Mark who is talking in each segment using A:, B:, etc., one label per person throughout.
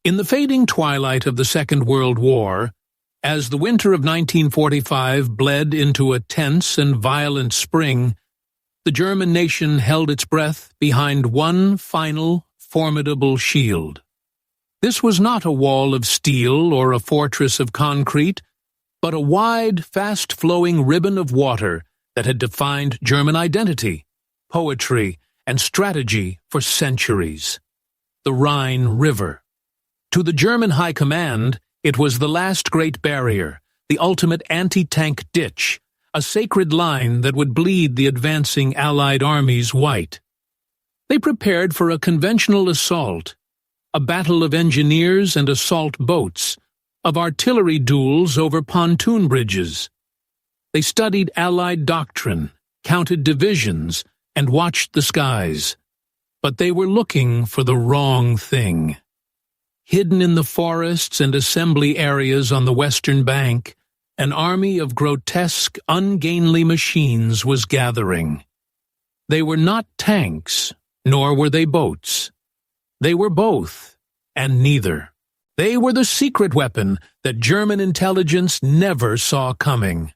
A: In the fading twilight of the Second World War, as the winter of 1945 bled into a tense and violent spring, the German nation held its breath behind one final, formidable shield. This was not a wall of steel or a fortress of concrete, but a wide, fast-flowing ribbon of water that had defined German identity, poetry, and strategy for centuries. The Rhine River. To the German High Command, it was the last great barrier, the ultimate anti-tank ditch, a sacred line that would bleed the advancing Allied armies white. They prepared for a conventional assault, a battle of engineers and assault boats, of artillery duels over pontoon bridges. They studied Allied doctrine, counted divisions, and watched the skies. But they were looking for the wrong thing. Hidden in the forests and assembly areas on the western bank, an army of grotesque, ungainly machines was gathering. They were not tanks, nor were they boats. They were both, and neither. They were the secret weapon that German intelligence never saw coming.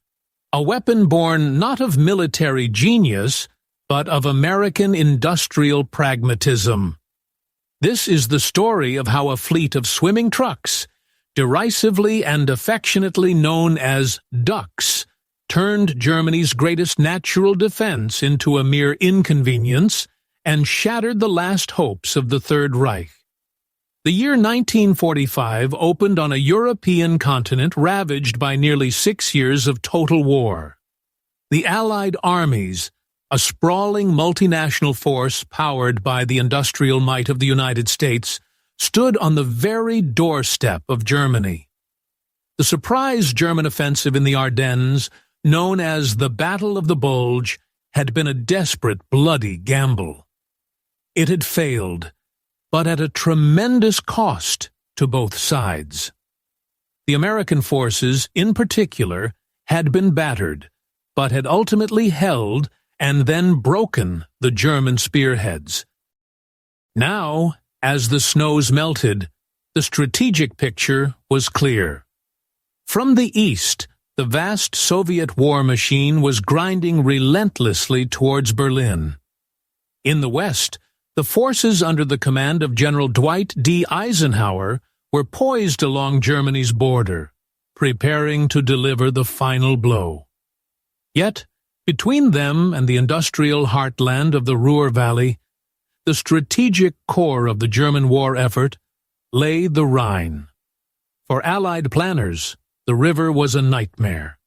A: A weapon born not of military genius, but of American industrial pragmatism. This is the story of how a fleet of swimming trucks, derisively and affectionately known as ducks, turned Germany's greatest natural defense into a mere inconvenience and shattered the last hopes of the Third Reich. The year 1945 opened on a European continent ravaged by nearly 6 years of total war. The Allied armies, a sprawling multinational force powered by the industrial might of the United States, stood on the very doorstep of Germany. The surprise German offensive in the Ardennes, known as the Battle of the Bulge, had been a desperate, bloody gamble. It had failed, but at a tremendous cost to both sides. The American forces, in particular, had been battered, but had ultimately held and then broken the German spearheads. Now, as the snows melted, the strategic picture was clear. From the east, the vast Soviet war machine was grinding relentlessly towards Berlin. In the west, the forces under the command of General Dwight D. Eisenhower were poised along Germany's border, preparing to deliver the final blow. Yet, between them and the industrial heartland of the Ruhr Valley, the strategic core of the German war effort, lay the Rhine. For Allied planners, the river was a nightmare.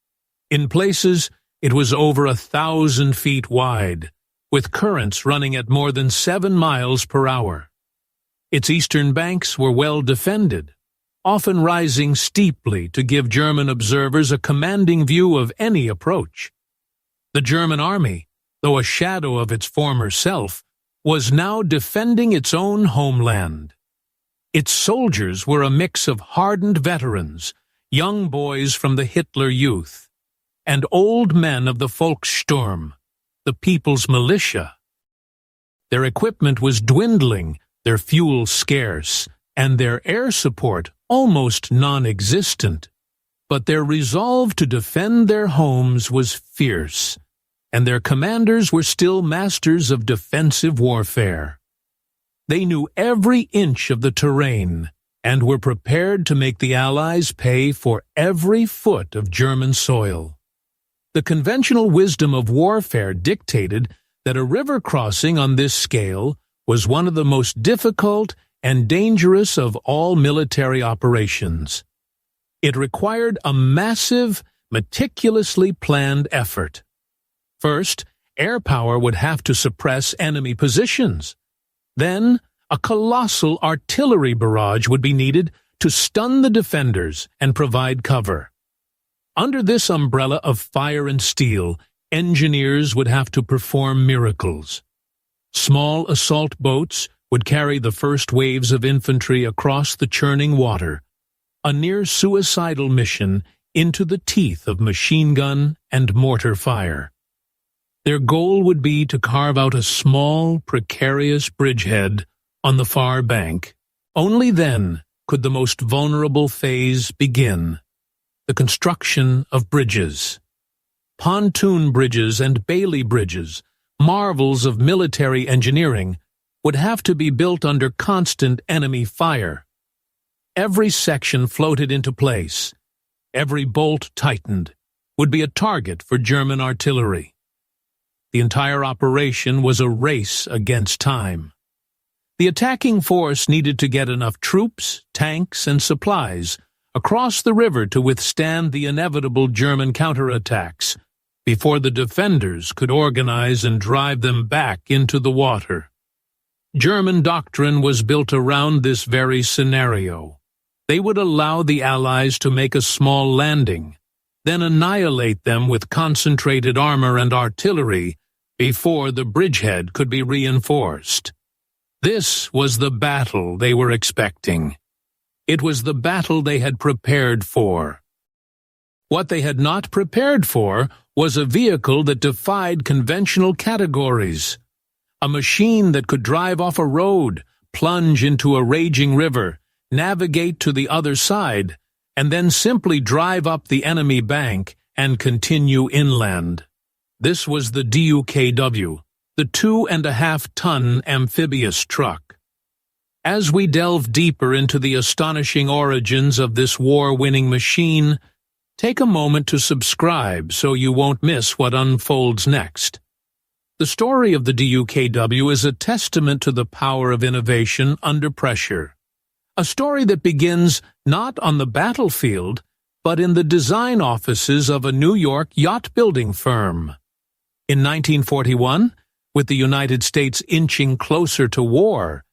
A: In places, it was over 1,000 feet wide, with currents running at more than 7 miles per hour. Its eastern banks were well defended, often rising steeply to give German observers a commanding view of any approach. The German army, though a shadow of its former self, was now defending its own homeland. Its soldiers were a mix of hardened veterans, young boys from the Hitler Youth, and old men of the Volkssturm, the People's Militia. Their equipment was dwindling, their fuel scarce, and their air support almost non-existent. But their resolve to defend their homes was fierce, and their commanders were still masters of defensive warfare. They knew every inch of the terrain and were prepared to make the Allies pay for every foot of German soil. The conventional wisdom of warfare dictated that a river crossing on this scale was one of the most difficult and dangerous of all military operations. It required a massive, meticulously planned effort. First, air power would have to suppress enemy positions. Then, a colossal artillery barrage would be needed to stun the defenders and provide cover. Under this umbrella of fire and steel, engineers would have to perform miracles. Small assault boats would carry the first waves of infantry across the churning water, a near-suicidal mission into the teeth of machine gun and mortar fire. Their goal would be to carve out a small, precarious bridgehead on the far bank. Only then could the most vulnerable phase begin: the construction of bridges. Pontoon bridges and Bailey bridges, marvels of military engineering, would have to be built under constant enemy fire. Every section floated into place, every bolt tightened, would be a target for German artillery. The entire operation was a race against time. The attacking force needed to get enough troops, tanks, and supplies across the river to withstand the inevitable German counterattacks before the defenders could organize and drive them back into the water. German doctrine was built around this very scenario. They would allow the Allies to make a small landing, then annihilate them with concentrated armor and artillery before the bridgehead could be reinforced. This was the battle they were expecting. It was the battle they had prepared for. What they had not prepared for was a vehicle that defied conventional categories. A machine that could drive off a road, plunge into a raging river, navigate to the other side, and then simply drive up the enemy bank and continue inland. This was the DUKW, the 2.5-ton amphibious truck. As we delve deeper into the astonishing origins of this war-winning machine, take a moment to subscribe so you won't miss what unfolds next. The story of the DUKW is a testament to the power of innovation under pressure. A story that begins not on the battlefield, but in the design offices of a New York yacht-building firm. In 1941, with the United States inching closer to war,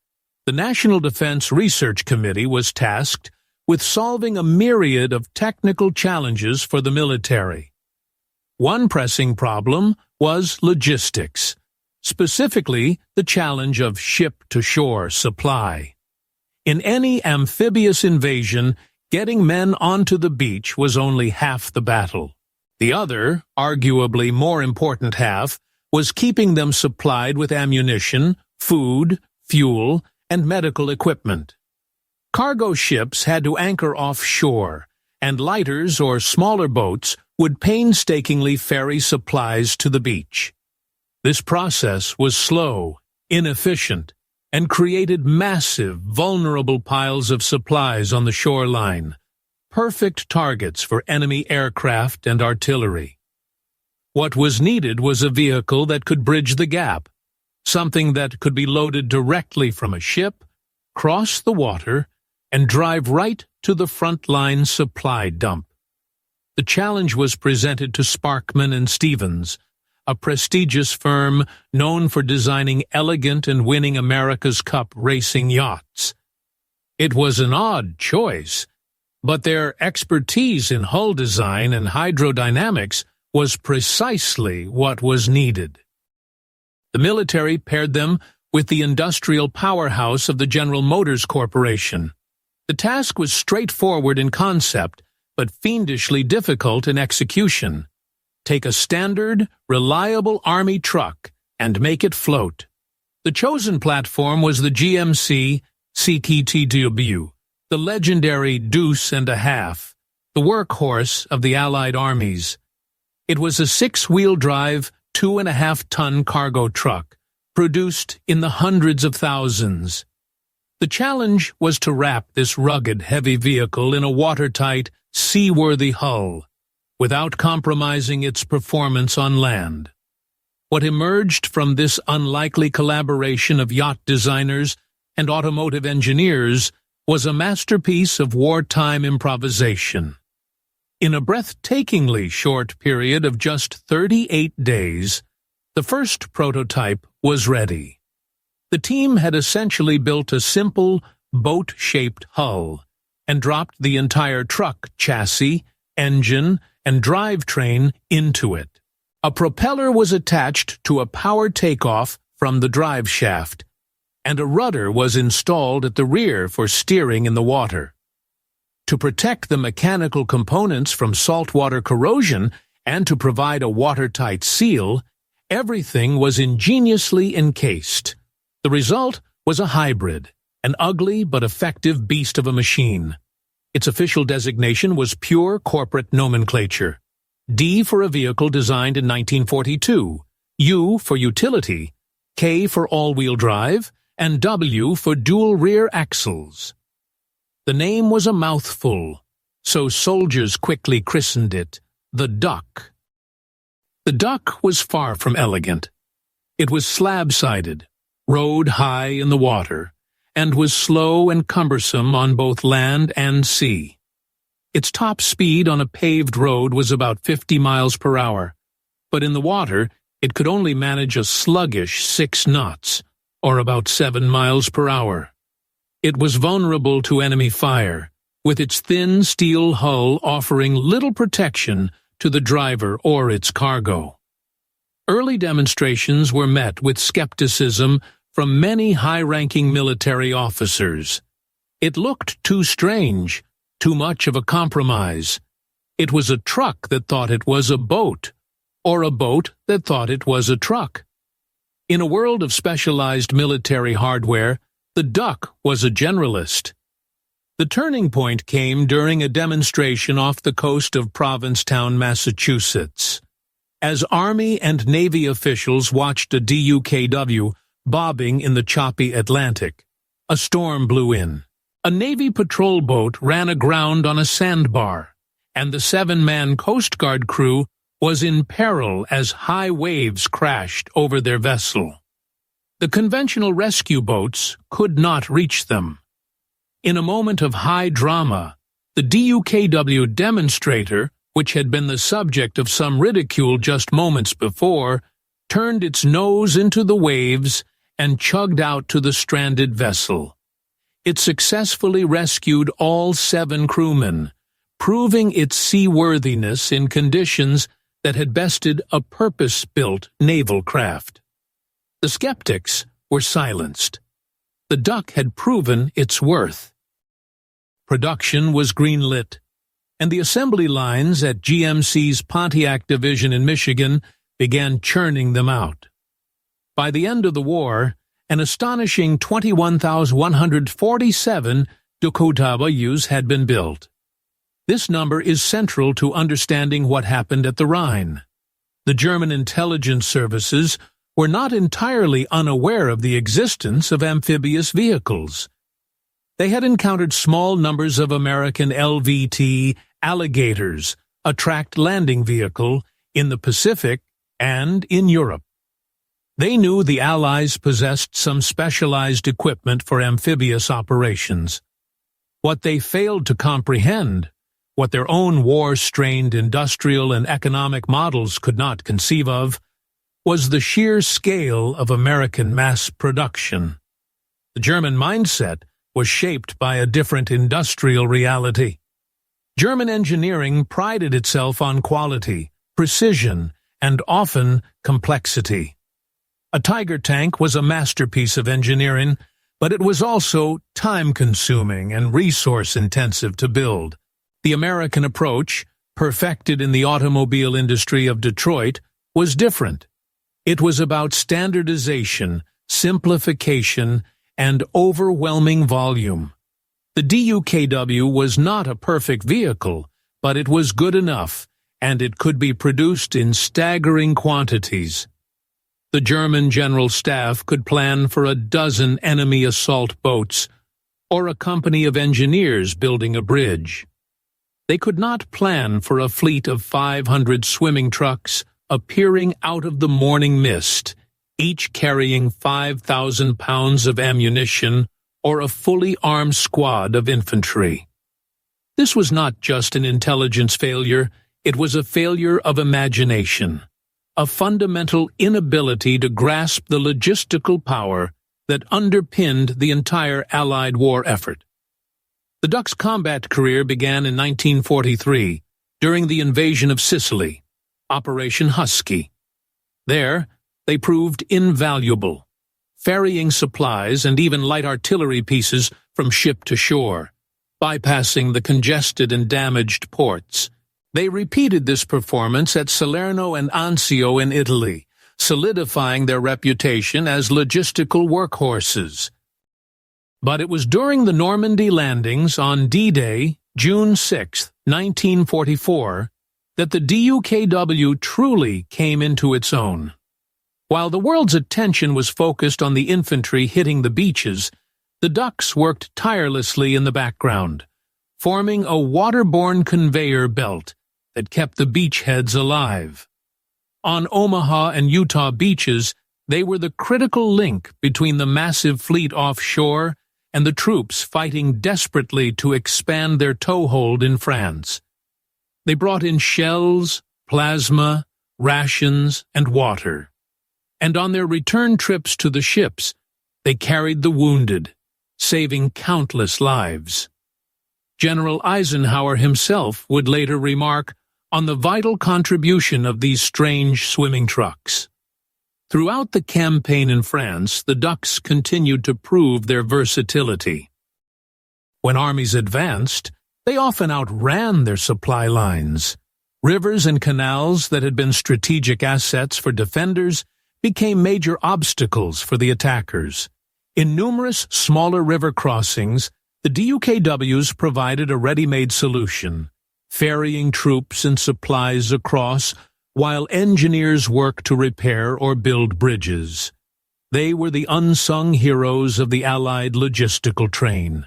A: the National Defense Research Committee was tasked with solving a myriad of technical challenges for the military. One pressing problem was logistics, specifically the challenge of ship-to-shore supply. In any amphibious invasion, getting men onto the beach was only half the battle. The other, arguably more important half, was keeping them supplied with ammunition, food, fuel, and medical equipment. Cargo ships had to anchor offshore, and lighters or smaller boats would painstakingly ferry supplies to the beach. This process was slow, inefficient, and created massive, vulnerable piles of supplies on the shoreline, perfect targets for enemy aircraft and artillery. What was needed was a vehicle that could bridge the gap, something that could be loaded directly from a ship, cross the water, and drive right to the front-line supply dump. The challenge was presented to Sparkman and Stevens, a prestigious firm known for designing elegant and winning America's Cup racing yachts. It was an odd choice, but their expertise in hull design and hydrodynamics was precisely what was needed. The military paired them with the industrial powerhouse of the General Motors Corporation. The task was straightforward in concept, but fiendishly difficult in execution. Take a standard, reliable Army truck and make it float. The chosen platform was the GMC CTTW, the legendary Deuce and a Half, the workhorse of the Allied armies. It was a 6-wheel drive, 2.5-ton cargo truck, produced in the hundreds of thousands. The challenge was to wrap this rugged, heavy vehicle in a watertight, seaworthy hull, without compromising its performance on land. What emerged from this unlikely collaboration of yacht designers and automotive engineers was a masterpiece of wartime improvisation. In a breathtakingly short period of just 38 days, the first prototype was ready. The team had essentially built a simple, boat-shaped hull and dropped the entire truck chassis, engine, and drivetrain into it. A propeller was attached to a power takeoff from the drive shaft, and a rudder was installed at the rear for steering in the water. To protect the mechanical components from saltwater corrosion and to provide a watertight seal, everything was ingeniously encased. The result was a hybrid, an ugly but effective beast of a machine. Its official designation was pure corporate nomenclature. D for a vehicle designed in 1942, U for utility, K for all-wheel drive, and W for dual rear axles. The name was a mouthful, so soldiers quickly christened it the Duck. The Duck was far from elegant. It was slab-sided, rode high in the water, and was slow and cumbersome on both land and sea. Its top speed on a paved road was about 50 miles per hour, but in the water it could only manage a sluggish 6 knots, or about 7 miles per hour. It was vulnerable to enemy fire, with its thin steel hull offering little protection to the driver or its cargo. Early demonstrations were met with skepticism from many high-ranking military officers. It looked too strange, too much of a compromise. It was a truck that thought it was a boat, or a boat that thought it was a truck. In a world of specialized military hardware, the Duck was a generalist. The turning point came during a demonstration off the coast of Provincetown, Massachusetts. As Army and Navy officials watched a DUKW bobbing in the choppy Atlantic, a storm blew in. A Navy patrol boat ran aground on a sandbar, and the 7-man Coast Guard crew was in peril as high waves crashed over their vessel. The conventional rescue boats could not reach them. In a moment of high drama, the DUKW demonstrator, which had been the subject of some ridicule just moments before, turned its nose into the waves and chugged out to the stranded vessel. It successfully rescued all 7 crewmen, proving its seaworthiness in conditions that had bested a purpose-built naval craft. The skeptics were silenced. The Duck had proven its worth. Production was greenlit, and the assembly lines at GMC's Pontiac division in Michigan began churning them out. By the end of the war, an astonishing 21,147 DUKWs had been built. This number is central to understanding what happened at the Rhine. The German intelligence services were not entirely unaware of the existence of amphibious vehicles. They had encountered small numbers of American LVT Alligators, a tracked landing vehicle, in the Pacific and in Europe. They knew the Allies possessed some specialized equipment for amphibious operations. What they failed to comprehend, what their own war-strained industrial and economic models could not conceive of, was the sheer scale of American mass production. The German mindset was shaped by a different industrial reality. German engineering prided itself on quality, precision, and often complexity. A Tiger tank was a masterpiece of engineering, but it was also time-consuming and resource-intensive to build. The American approach, perfected in the automobile industry of Detroit, was different. It was about standardization, simplification, and overwhelming volume. The DUKW was not a perfect vehicle, but it was good enough, and it could be produced in staggering quantities. The German General Staff could plan for a dozen enemy assault boats, or a company of engineers building a bridge. They could not plan for a fleet of 500 swimming trucks appearing out of the morning mist, each carrying 5,000 pounds of ammunition or a fully armed squad of infantry. This was not just an intelligence failure, it was a failure of imagination, a fundamental inability to grasp the logistical power that underpinned the entire Allied war effort. The Duck's combat career began in 1943, during the invasion of Sicily, Operation Husky. There, they proved invaluable, ferrying supplies and even light artillery pieces from ship to shore, bypassing the congested and damaged ports. They repeated this performance at Salerno and Anzio in Italy, solidifying their reputation as logistical workhorses. But it was during the Normandy landings on D-Day, June 6, 1944, that the DUKW truly came into its own. While the world's attention was focused on the infantry hitting the beaches, the Ducks worked tirelessly in the background, forming a waterborne conveyor belt that kept the beachheads alive. On Omaha and Utah beaches, they were the critical link between the massive fleet offshore and the troops fighting desperately to expand their toehold in France. They brought in shells, plasma, rations, and water. And on their return trips to the ships, they carried the wounded, saving countless lives. General Eisenhower himself would later remark on the vital contribution of these strange swimming trucks. Throughout the campaign in France, the Ducks continued to prove their versatility. When armies advanced, they often outran their supply lines. Rivers and canals that had been strategic assets for defenders became major obstacles for the attackers. In numerous smaller river crossings, the DUKWs provided a ready-made solution, ferrying troops and supplies across while engineers worked to repair or build bridges. They were the unsung heroes of the Allied logistical train,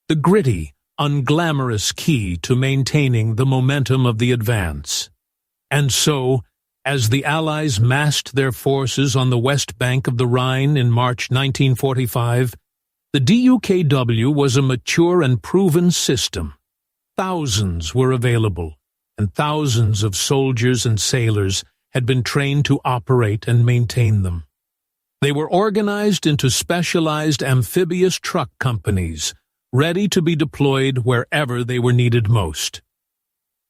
A: the gritty, unglamorous key to maintaining the momentum of the advance. And so, as the Allies massed their forces on the west bank of the Rhine in March 1945, the DUKW was a mature and proven system. Thousands were available, and thousands of soldiers and sailors had been trained to operate and maintain them. They were organized into specialized amphibious truck companies, ready to be deployed wherever they were needed most.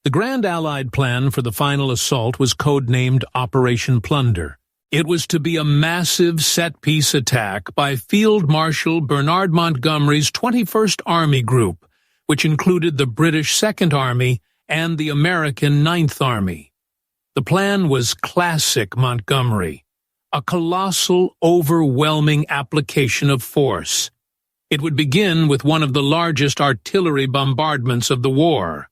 A: The Grand Allied plan for the final assault was codenamed Operation Plunder. It was to be a massive set-piece attack by Field Marshal Bernard Montgomery's 21st Army Group, which included the British Second Army and the American Ninth Army. The plan was classic Montgomery, a colossal, overwhelming application of force. It would begin with one of the largest artillery bombardments of the war,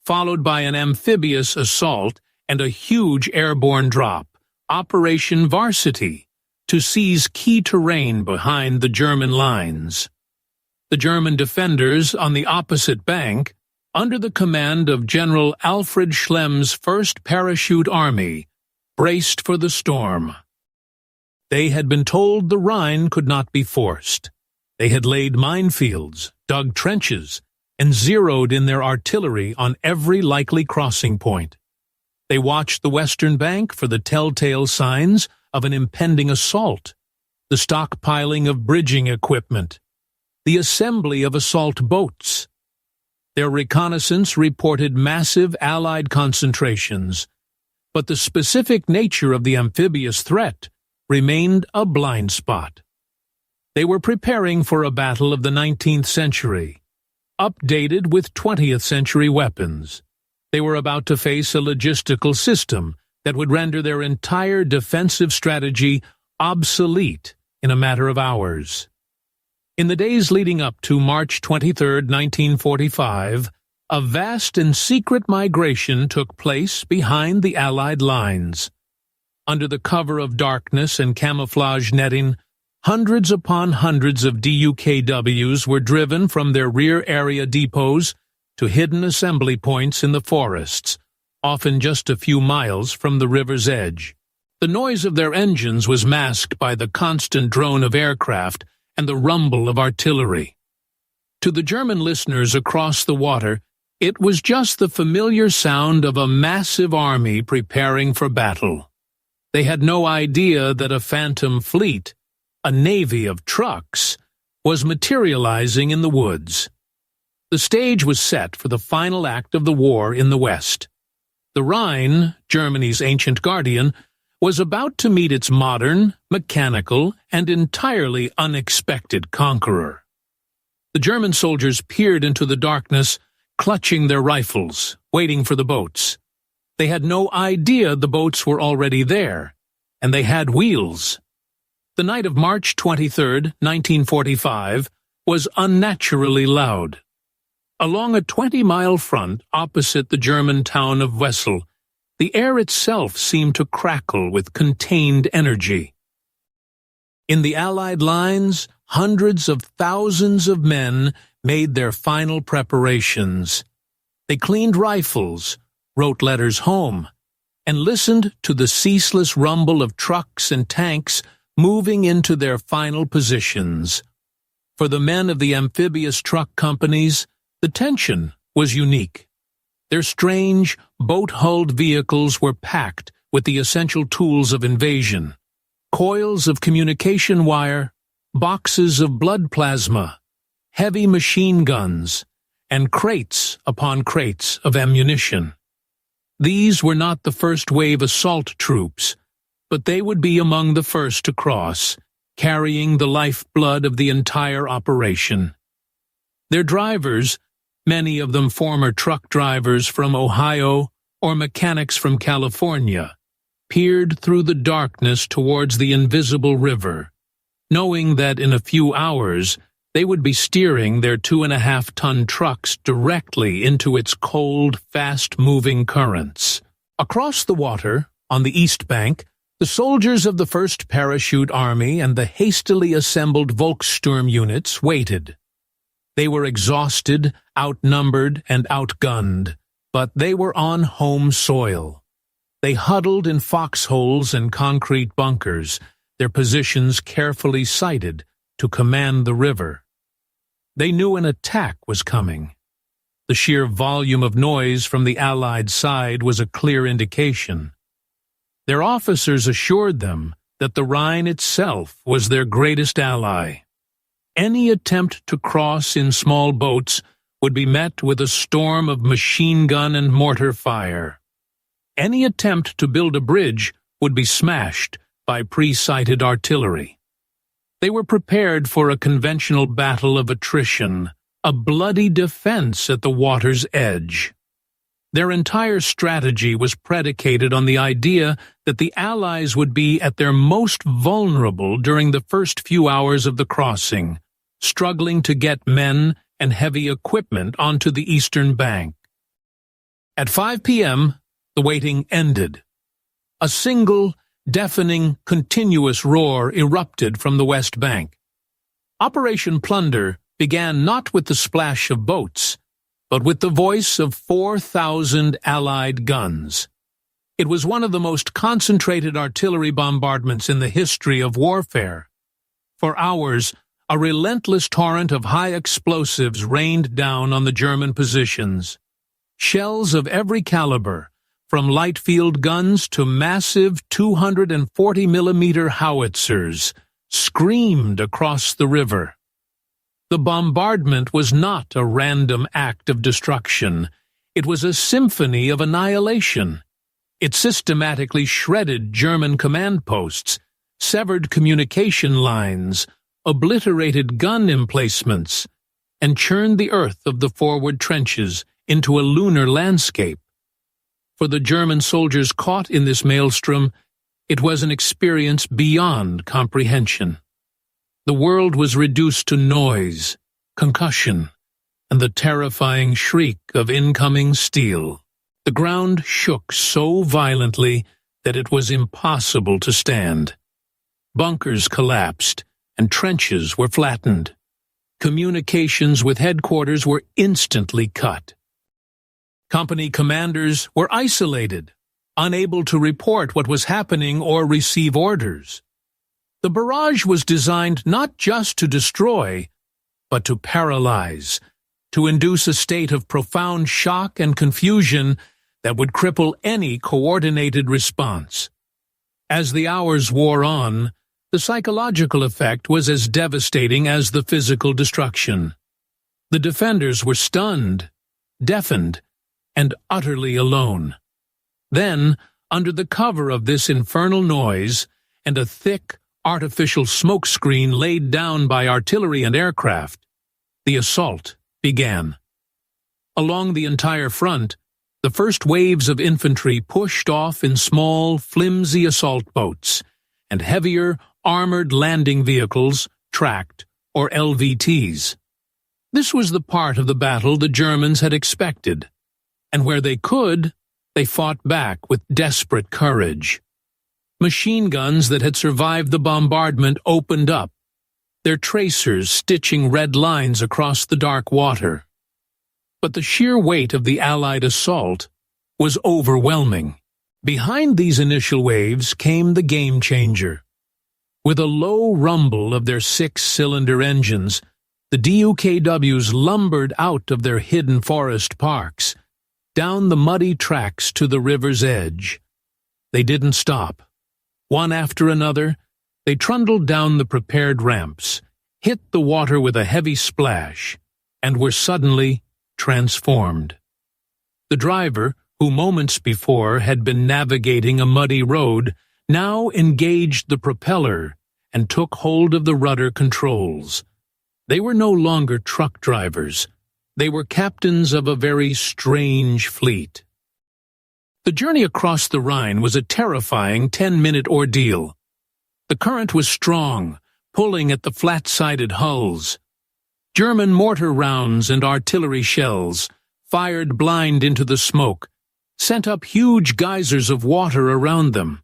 A: followed by an amphibious assault and a huge airborne drop, Operation Varsity, to seize key terrain behind the German lines. The German defenders on the opposite bank, under the command of General Alfred Schlemm's 1st Parachute Army, braced for the storm. They had been told the Rhine could not be forced. They had laid minefields, dug trenches, and zeroed in their artillery on every likely crossing point. They watched the western bank for the telltale signs of an impending assault, the stockpiling of bridging equipment, the assembly of assault boats. Their reconnaissance reported massive Allied concentrations, but the specific nature of the amphibious threat remained a blind spot. They were preparing for a battle of the 19th century, updated with 20th century weapons. They were about to face a logistical system that would render their entire defensive strategy obsolete in a matter of hours. In the days leading up to March 23, 1945, a vast and secret migration took place behind the Allied lines. Under the cover of darkness and camouflage netting, hundreds upon hundreds of DUKWs were driven from their rear area depots to hidden assembly points in the forests, often just a few miles from the river's edge. The noise of their engines was masked by the constant drone of aircraft and the rumble of artillery. To the German listeners across the water, it was just the familiar sound of a massive army preparing for battle. They had no idea that a phantom fleet, a navy of trucks, was materializing in the woods. The stage was set for the final act of the war in the West. The Rhine, Germany's ancient guardian, was about to meet its modern, mechanical, and entirely unexpected conqueror. The German soldiers peered into the darkness, clutching their rifles, waiting for the boats. They had no idea the boats were already there, and they had wheels. The night of March 23, 1945, was unnaturally loud. Along a 20-mile front opposite the German town of Wesel, the air itself seemed to crackle with contained energy. In the Allied lines, hundreds of thousands of men made their final preparations. They cleaned rifles, wrote letters home, and listened to the ceaseless rumble of trucks and tanks moving into their final positions. For the men of the amphibious truck companies, the tension was unique. Their strange, boat-hulled vehicles were packed with the essential tools of invasion: coils of communication wire, boxes of blood plasma, heavy machine guns, and crates upon crates of ammunition. These were not the first-wave assault troops, but they would be among the first to cross, carrying the lifeblood of the entire operation. Their drivers, many of them former truck drivers from Ohio or mechanics from California, peered through the darkness towards the invisible river, knowing that in a few hours they would be steering their 2.5-ton trucks directly into its cold, fast-moving currents. Across the water, on the east bank, the soldiers of the 1st Parachute Army and the hastily assembled Volkssturm units waited. They were exhausted, outnumbered, and outgunned, but they were on home soil. They huddled in foxholes and concrete bunkers, their positions carefully sighted to command the river. They knew an attack was coming. The sheer volume of noise from the Allied side was a clear indication. Their officers assured them that the Rhine itself was their greatest ally. Any attempt to cross in small boats would be met with a storm of machine gun and mortar fire. Any attempt to build a bridge would be smashed by pre-sighted artillery. They were prepared for a conventional battle of attrition, a bloody defense at the water's edge. Their entire strategy was predicated on the idea that the Allies would be at their most vulnerable during the first few hours of the crossing, struggling to get men and heavy equipment onto the eastern bank. At 5 p.m., the waiting ended. A single, deafening, continuous roar erupted from the west bank. Operation Plunder began not with the splash of boats, but with the voice of 4,000 Allied guns. It was one of the most concentrated artillery bombardments in the history of warfare. For hours, a relentless torrent of high explosives rained down on the German positions. Shells of every caliber, from light field guns to massive 240-millimeter howitzers, screamed across the river. The bombardment was not a random act of destruction. It was a symphony of annihilation. It systematically shredded German command posts, severed communication lines, obliterated gun emplacements, and churned the earth of the forward trenches into a lunar landscape. For the German soldiers caught in this maelstrom, it was an experience beyond comprehension. The world was reduced to noise, concussion, and the terrifying shriek of incoming steel. The ground shook so violently that it was impossible to stand. Bunkers collapsed, and trenches were flattened. Communications with headquarters were instantly cut. Company commanders were isolated, unable to report what was happening or receive orders. The barrage was designed not just to destroy, but to paralyze, to induce a state of profound shock and confusion that would cripple any coordinated response. As the hours wore on, the psychological effect was as devastating as the physical destruction. The defenders were stunned, deafened, and utterly alone. Then, under the cover of this infernal noise and a thick, artificial smoke screen laid down by artillery and aircraft, the assault began. Along the entire front, the first waves of infantry pushed off in small, flimsy assault boats, and heavier, armored landing vehicles tracked or LVTs. This was the part of the battle the Germans had expected, and where they could, they fought back with desperate courage. Machine guns that had survived the bombardment opened up, their tracers stitching red lines across the dark water. But the sheer weight of the Allied assault was overwhelming. Behind these initial waves came the game changer. With a low rumble of their 6-cylinder engines, the DUKWs lumbered out of their hidden forest parks, down the muddy tracks to the river's edge. They didn't stop. One after another, they trundled down the prepared ramps, hit the water with a heavy splash, and were suddenly transformed. The driver, who moments before had been navigating a muddy road, now engaged the propeller and took hold of the rudder controls. They were no longer truck drivers. They were captains of a very strange fleet. The journey across the Rhine was a terrifying 10-minute ordeal. The current was strong, pulling at the flat-sided hulls. German mortar rounds and artillery shells, fired blind into the smoke, sent up huge geysers of water around them.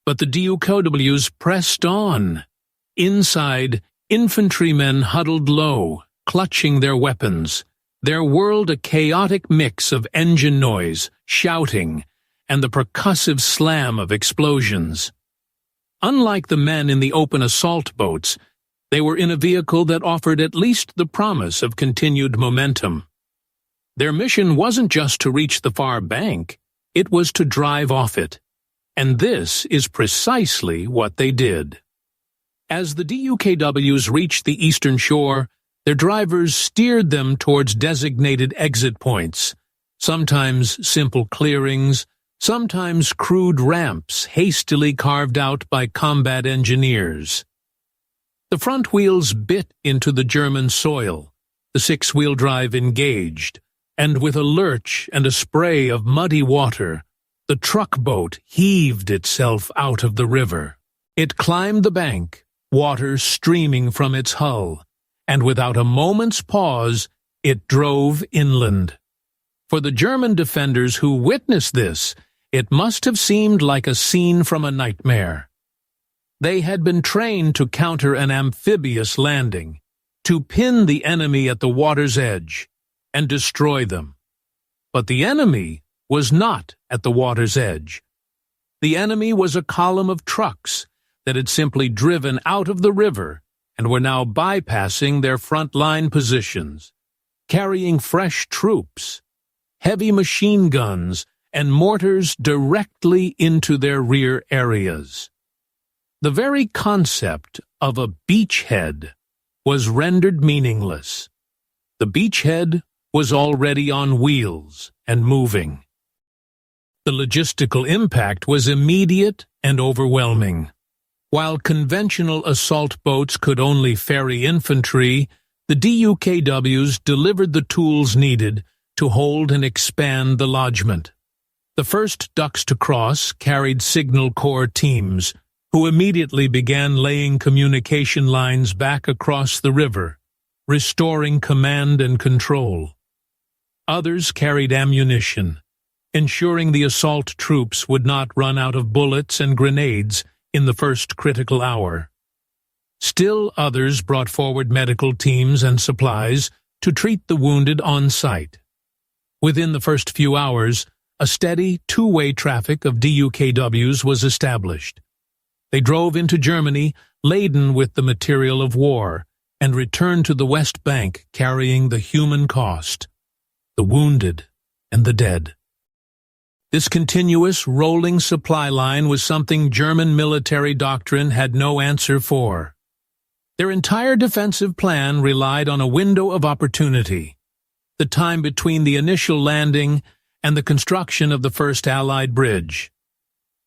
A: But the DUKWs pressed on. Inside, infantrymen huddled low, clutching their weapons. There whirled a chaotic mix of engine noise, shouting, and the percussive slam of explosions. Unlike the men in the open assault boats, they were in a vehicle that offered at least the promise of continued momentum. Their mission wasn't just to reach the far bank, it was to drive off it. And this is precisely what they did. As the DUKWs reached the eastern shore, their drivers steered them towards designated exit points, sometimes simple clearings, sometimes crude ramps hastily carved out by combat engineers. The front wheels bit into the German soil, the six-wheel drive engaged, and with a lurch and a spray of muddy water, the truck boat heaved itself out of the river. It climbed the bank, water streaming from its hull, and without a moment's pause, it drove inland. For the German defenders who witnessed this, it must have seemed like a scene from a nightmare. They had been trained to counter an amphibious landing, to pin the enemy at the water's edge, and destroy them. But the enemy was not at the water's edge. The enemy was a column of trucks that had simply driven out of the river and were now bypassing their front-line positions, carrying fresh troops, heavy machine guns, and mortars directly into their rear areas. The very concept of a beachhead was rendered meaningless. The beachhead was already on wheels and moving. The logistical impact was immediate and overwhelming. While conventional assault boats could only ferry infantry, the DUKWs delivered the tools needed to hold and expand the lodgment. The first ducks to cross carried Signal Corps teams, who immediately began laying communication lines back across the river, restoring command and control. Others carried ammunition, ensuring the assault troops would not run out of bullets and grenades in the first critical hour. Still others brought forward medical teams and supplies to treat the wounded on site. Within the first few hours, a steady two-way traffic of DUKWs was established. They drove into Germany laden with the material of war and returned to the West Bank carrying the human cost, the wounded and the dead. This continuous, rolling supply line was something German military doctrine had no answer for. Their entire defensive plan relied on a window of opportunity, the time between the initial landing and the construction of the first Allied bridge.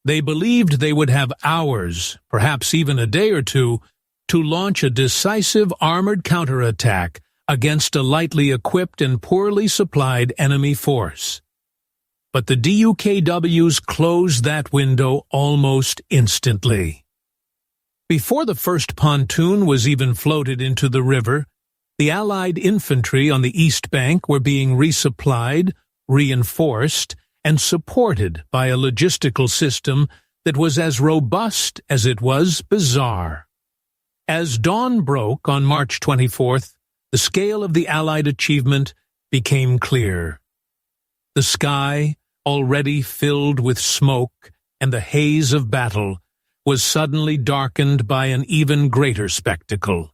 A: They believed they would have hours, perhaps even a day or two, to launch a decisive armored counterattack against a lightly equipped and poorly supplied enemy force. But the DUKWs closed that window almost instantly. Before the first pontoon was even floated into the river, the Allied infantry on the east bank were being resupplied, reinforced, and supported by a logistical system that was as robust as it was bizarre. As dawn broke on March 24th, the scale of the Allied achievement became clear. The sky, already filled with smoke and the haze of battle, was suddenly darkened by an even greater spectacle.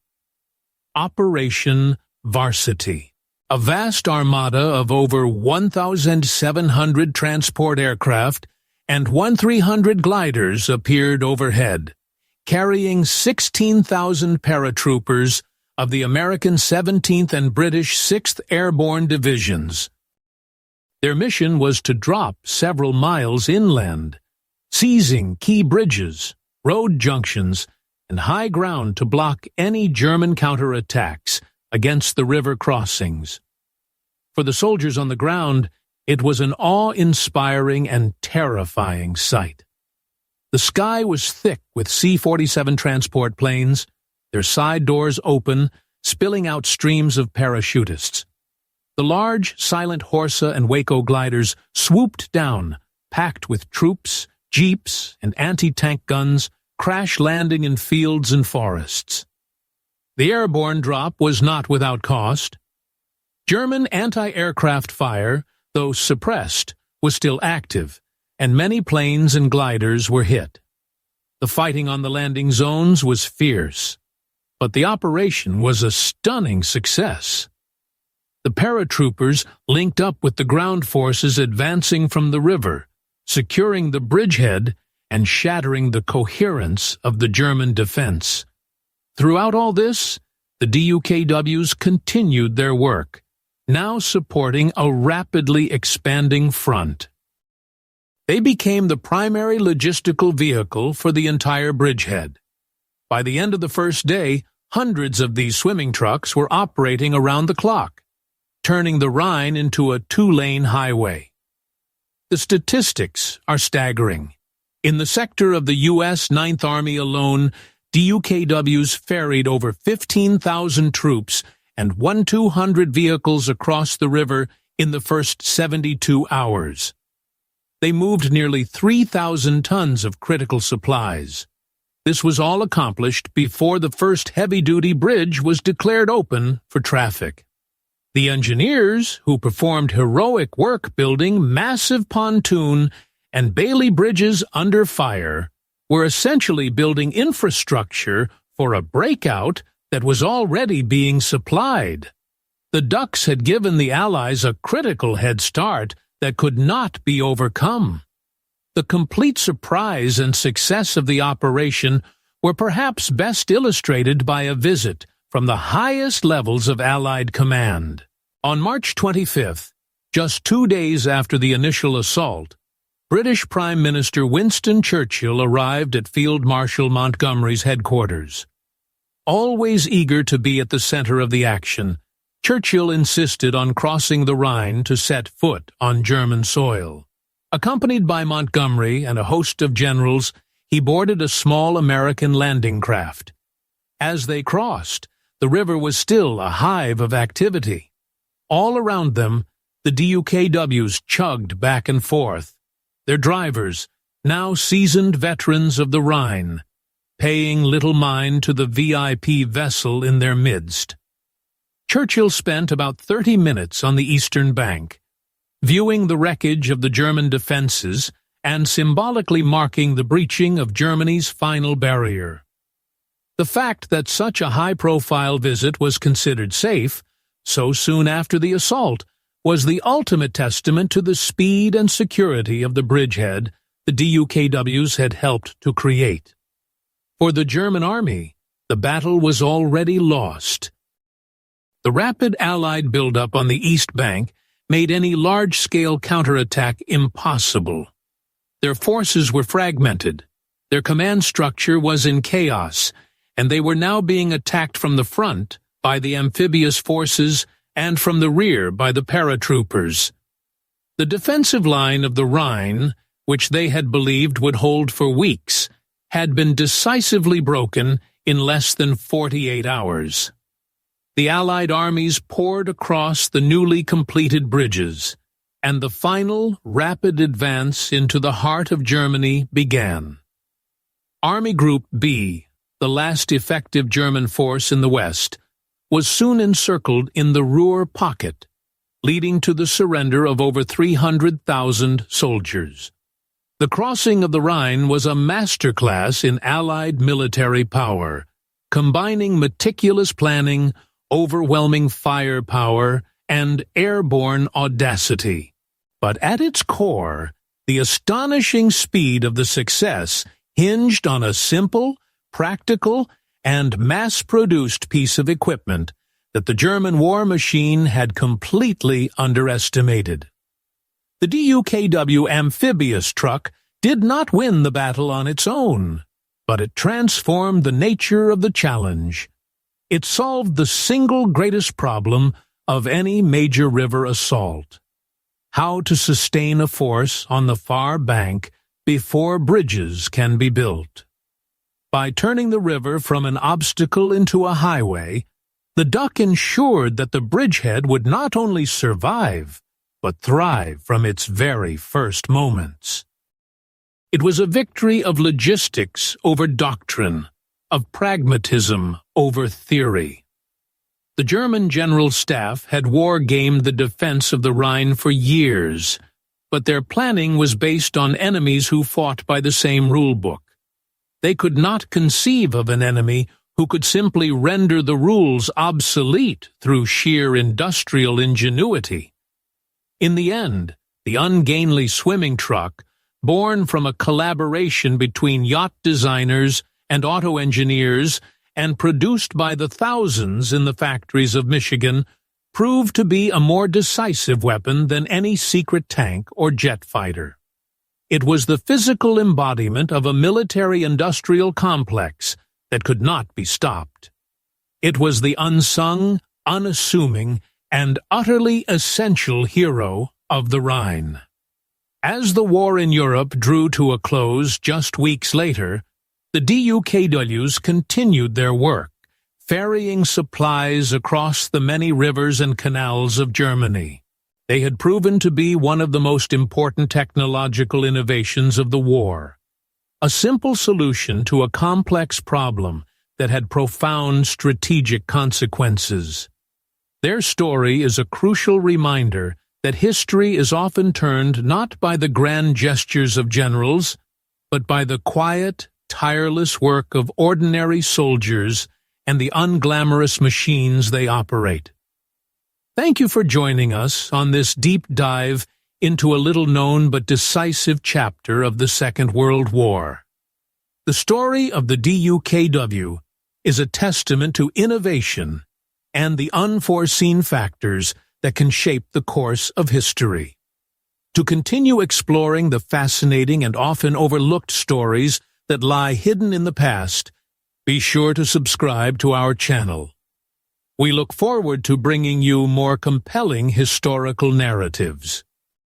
A: Operation Varsity. A vast armada of over 1,700 transport aircraft and 1,300 gliders appeared overhead, carrying 16,000 paratroopers of the American 17th and British 6th Airborne Divisions. Their mission was to drop several miles inland, seizing key bridges, road junctions, and high ground to block any German counterattacks against the river crossings. For the soldiers on the ground, it was an awe-inspiring and terrifying sight. The sky was thick with C-47 transport planes, their side doors open, spilling out streams of parachutists. The large, silent Horsa and Waco gliders swooped down, packed with troops, jeeps, and anti-tank guns, crash-landing in fields and forests. The airborne drop was not without cost. German anti-aircraft fire, though suppressed, was still active, and many planes and gliders were hit. The fighting on the landing zones was fierce, but the operation was a stunning success. The paratroopers linked up with the ground forces advancing from the river, securing the bridgehead and shattering the coherence of the German defense. Throughout all this, the DUKWs continued their work, now supporting a rapidly expanding front. They became the primary logistical vehicle for the entire bridgehead. By the end of the first day, hundreds of these swimming trucks were operating around the clock, turning the Rhine into a two-lane highway. The statistics are staggering. In the sector of the U.S. Ninth Army alone, DUKWs ferried over 15,000 troops and 1,200 vehicles across the river in the first 72 hours. They moved nearly 3,000 tons of critical supplies. This was all accomplished before the first heavy-duty bridge was declared open for traffic. The engineers, who performed heroic work building massive pontoon and Bailey bridges under fire, were essentially building infrastructure for a breakout that was already being supplied. The Ducks had given the Allies a critical head start that could not be overcome. The complete surprise and success of the operation were perhaps best illustrated by a visit from the highest levels of Allied command. On March 25th, just 2 days after the initial assault, British Prime Minister Winston Churchill arrived at Field Marshal Montgomery's headquarters. Always eager to be at the center of the action, Churchill insisted on crossing the Rhine to set foot on German soil. Accompanied by Montgomery and a host of generals, he boarded a small American landing craft. As they crossed, the river was still a hive of activity. All around them, the DUKWs chugged back and forth, their drivers, now seasoned veterans of the Rhine, paying little mind to the VIP vessel in their midst. Churchill spent about 30 minutes on the eastern bank, viewing the wreckage of the German defenses and symbolically marking the breaching of Germany's final barrier. The fact that such a high-profile visit was considered safe so soon after the assault was the ultimate testament to the speed and security of the bridgehead the DUKWs had helped to create. For the German army, the battle was already lost. The rapid Allied buildup on the east bank made any large-scale counterattack impossible. Their forces were fragmented, their command structure was in chaos, and they were now being attacked from the front by the amphibious forces and from the rear by the paratroopers. The defensive line of the Rhine, which they had believed would hold for weeks, had been decisively broken in less than 48 hours. The Allied armies poured across the newly completed bridges, and the final rapid advance into the heart of Germany began. Army Group B, the last effective German force in the west, was soon encircled in the Ruhr pocket, leading to the surrender of over 300,000 soldiers. The crossing of the Rhine was a masterclass in Allied military power, combining meticulous planning, overwhelming firepower, and airborne audacity. But at its core, the astonishing speed of the success hinged on a simple, practical, and mass-produced piece of equipment that the German war machine had completely underestimated. The DUKW amphibious truck did not win the battle on its own, but it transformed the nature of the challenge. It solved the single greatest problem of any major river assault: how to sustain a force on the far bank before bridges can be built. By turning the river from an obstacle into a highway, the Duck ensured that the bridgehead would not only survive, but thrive from its very first moments. It was a victory of logistics over doctrine, of pragmatism over theory. The German General Staff had war-gamed the defense of the Rhine for years, but their planning was based on enemies who fought by the same rulebook. They could not conceive of an enemy who could simply render the rules obsolete through sheer industrial ingenuity. In the end, the ungainly swimming truck, born from a collaboration between yacht designers and auto engineers and produced by the thousands in the factories of Michigan, proved to be a more decisive weapon than any secret tank or jet fighter. It was the physical embodiment of a military-industrial complex that could not be stopped. It was the unsung, unassuming, and utterly essential hero of the Rhine. As the war in Europe drew to a close just weeks later, the DUKWs continued their work, ferrying supplies across the many rivers and canals of Germany. They had proven to be one of the most important technological innovations of the war, a simple solution to a complex problem that had profound strategic consequences. Their story is a crucial reminder that history is often turned not by the grand gestures of generals, but by the quiet, tireless work of ordinary soldiers and the unglamorous machines they operate. Thank you for joining us on this deep dive into a little-known but decisive chapter of the Second World War. The story of the DUKW is a testament to innovation and the unforeseen factors that can shape the course of history. To continue exploring the fascinating and often overlooked stories that lie hidden in the past, be sure to subscribe to our channel. We look forward to bringing you more compelling historical narratives.